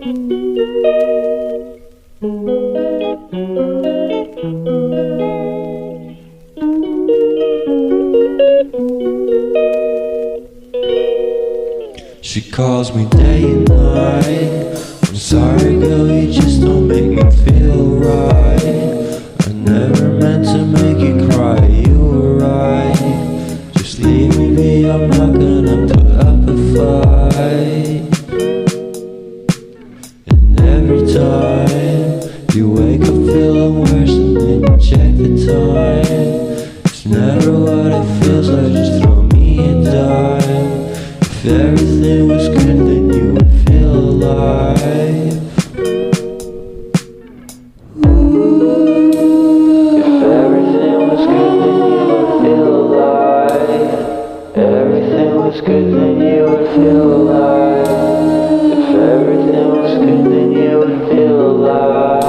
She calls me day and night. I'm sorry girl, you just don't make me feel right. I never meant to make you cry, you were right. Just leave me be, I'm not gonna put up a fight. And every time you wake up feeling worse and then you check the time. It's never what it feels like, just throw me a dime. If everything was good, then you would feel alive. If everything was good, then you would feel alive. Everything was good, then you would feel alive. If everything was good, then you would feel alive.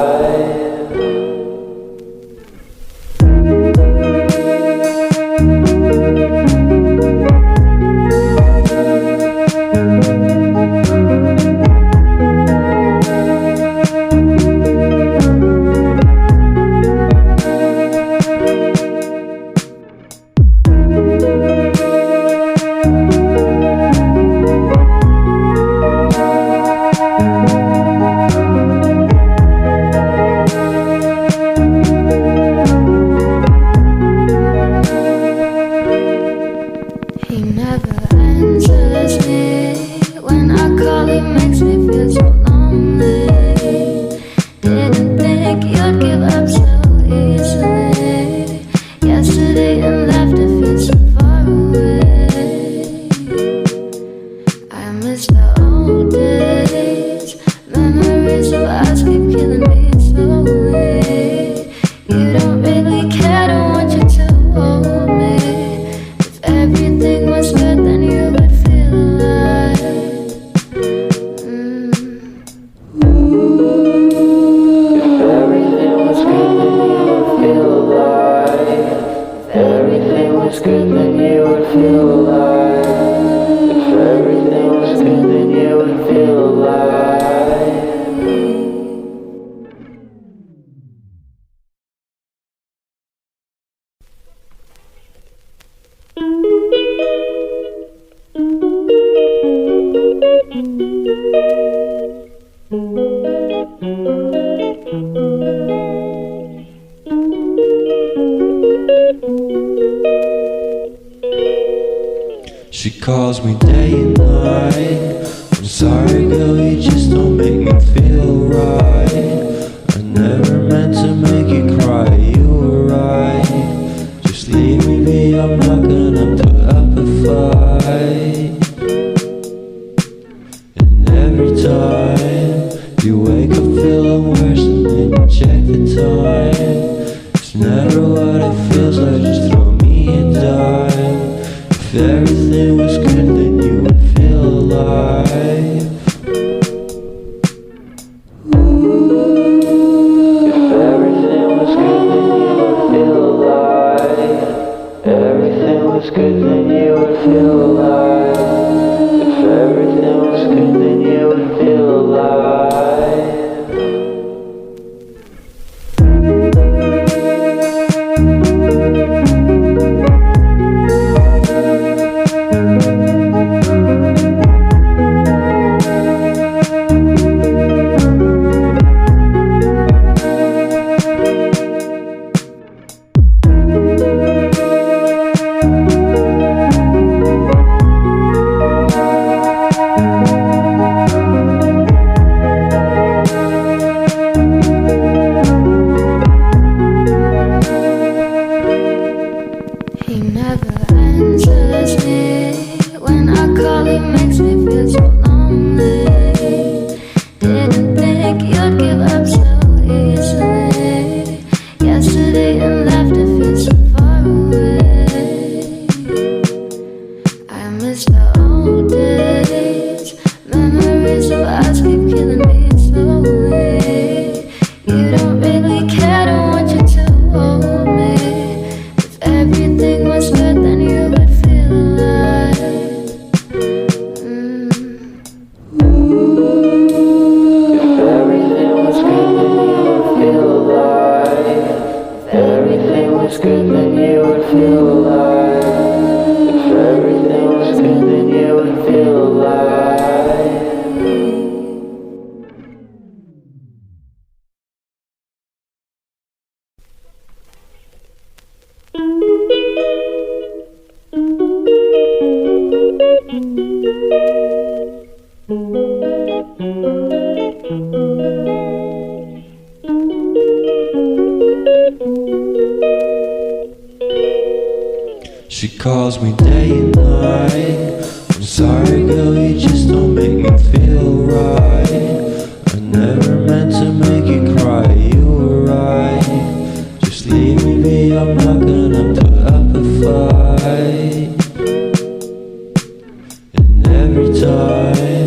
She calls me day and night. I'm sorry girl, you just don't make me feel right. I never meant to make you cry, you were right. Just leave me be, I'm not gonna put up a fight. And every time you wake up feeling worse and then you check the time. It's never what it feels like, just throw me a dime. If everything was good, then you would feel alive. If everything was good, then you would feel alive. Everything was good, then you would feel alive. If everything was good, then you would feel alive. alive. If everything was good, then you would feel alive. She calls me day and night. I'm sorry girl, you just don't make me feel right. I never meant to make you cry, you were right. Just leave me be, I'm not gonna put up a fight. And every time